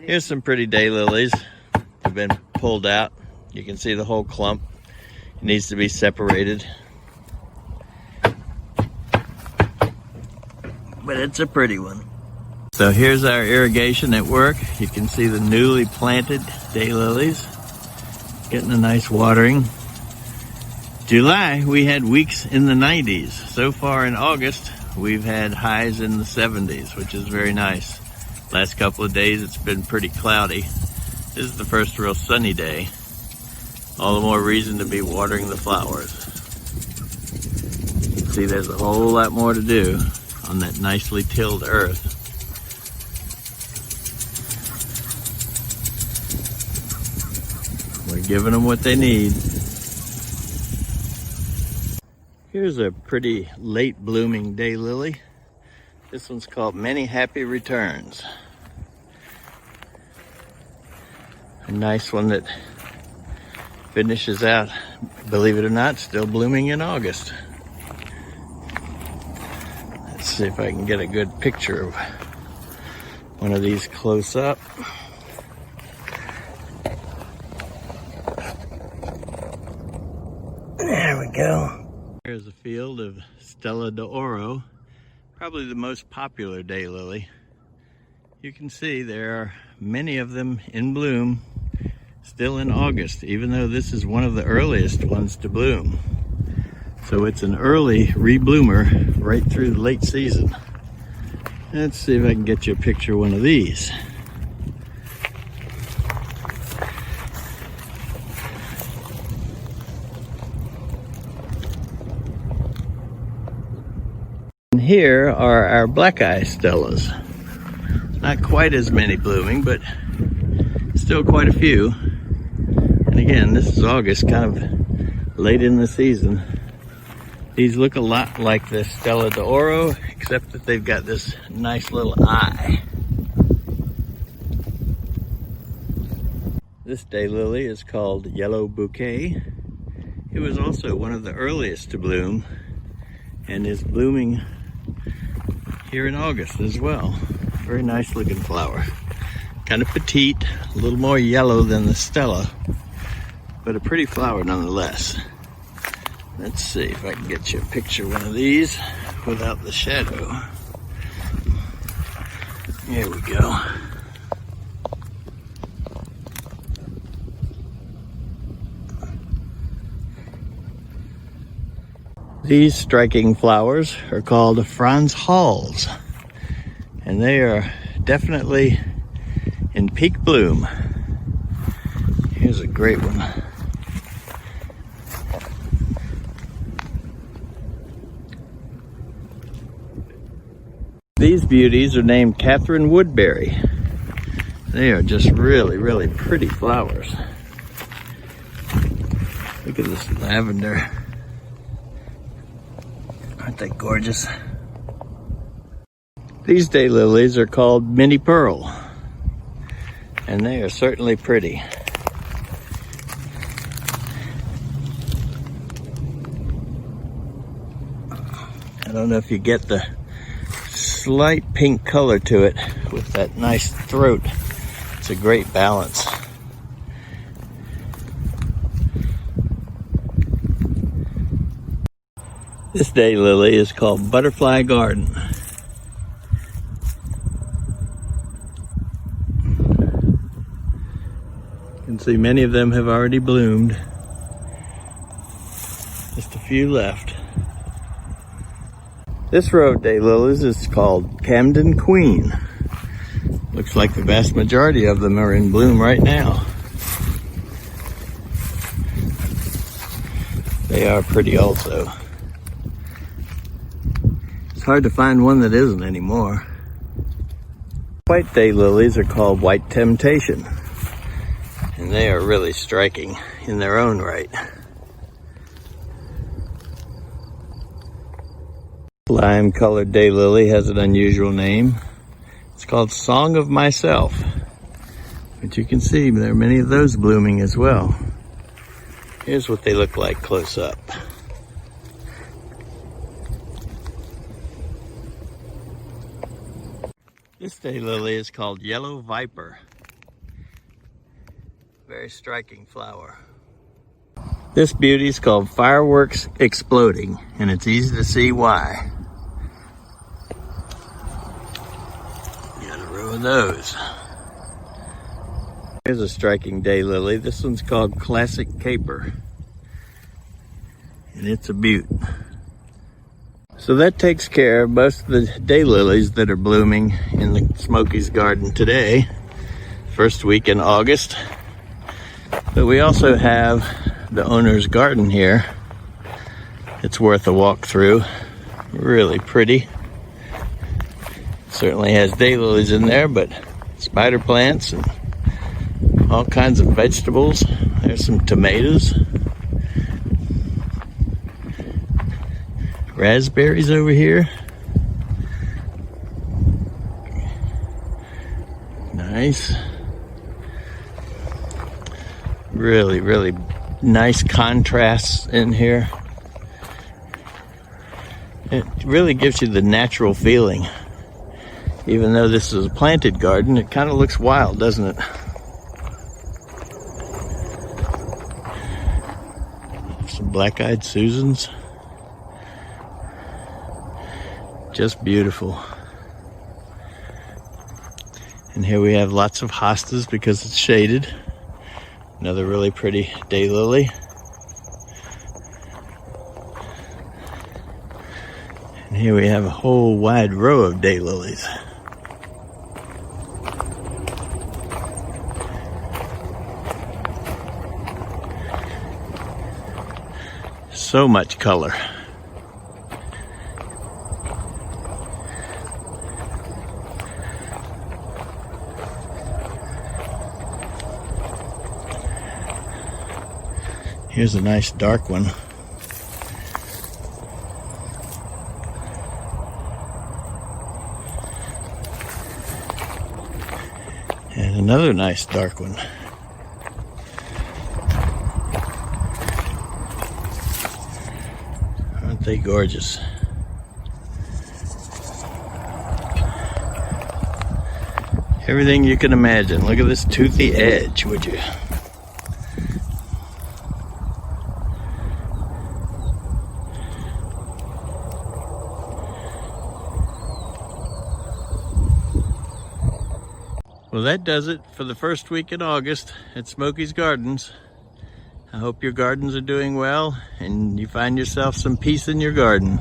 Here's some pretty daylilies have been pulled out. You can see the whole clump. It needs to be separated. But it's a pretty one. So here's our irrigation at work. You can see the newly planted daylilies getting a nice watering. July, we had weeks in the 90s. So far in August, we've had highs in the 70s, which is very nice. Last couple of days, it's been pretty cloudy. This is the first real sunny day. All the more reason to be watering the flowers. You can see there's a whole lot more to do on that nicely tilled earth. We're giving them what they need. Here's a pretty late blooming daylily. This one's called Many Happy Returns. A nice one that finishes out, believe it or not, still blooming in August. Let's see if I can get a good picture of one of these close up. There we go. Here's a field of Stella d'Oro, probably the most popular daylily. You can see there are many of them in bloom still in August, even though this is one of the earliest ones to bloom. So it's an early rebloomer right through the late season. Let's see if I can get you a picture of one of these. And here are our black eye stellas. Not quite as many blooming, but still quite a few. And again, this is August, kind of late in the season. These look a lot like the Stella d'Oro, except that they've got this nice little eye. This daylily is called Yellow Bouquet. It was also one of the earliest to bloom and is blooming here in August as well. Very nice looking flower. Kind of petite, a little more yellow than the Stella, but a pretty flower nonetheless. Let's see if I can get you a picture of one of these without the shadow. Here we go. These striking flowers are called Franz Halls, and they are definitely in peak bloom. Here's a great one. These beauties are named Catherine Woodbury. They are just really, really pretty flowers. Look at this lavender. Aren't they gorgeous? These daylilies are called Mini Pearl, and they are certainly pretty. I don't know if you get the slight pink color to it with that nice throat. It's a great balance. This daylily is called Butterfly Garden. You can see many of them have already bloomed. Just a few left. This row of daylilies is called Camden Queen. Looks like the vast majority of them are in bloom right now. They are pretty also. It's hard to find one that isn't anymore. White daylilies are called White Temptation, and they are really striking in their own right. Lime-colored daylily has an unusual name. It's called Song of Myself. But you can see there are many of those blooming as well. Here's what they look like close up. This daylily is called Yellow Viper. Very striking flower. This beauty is called Fireworks Exploding, and it's easy to see why. Got a row of those. Here's a striking daylily. This one's called Classic Caper, and it's a beaut. So that takes care of most of the daylilies that are blooming in the Smokey's garden today, first week in August. But we also have the owner's garden here. It's worth a walk through. Really pretty. Certainly has daylilies in there, but spider plants and all kinds of vegetables. There's some tomatoes. Raspberries over here. Nice. Really, really nice contrasts in here. It really gives you the natural feeling. Even though this is a planted garden, it kind of looks wild, doesn't it? Some black-eyed Susans. Just beautiful. And here we have lots of hostas because it's shaded. Another really pretty daylily. And here we have a whole wide row of daylilies. So much color. Here's a nice dark one. And another nice dark one. Aren't they gorgeous? Everything you can imagine. Look at this toothy edge, would you? Well, that does it for the first week in August at Smokey's Gardens. I hope your gardens are doing well and you find yourself some peace in your garden.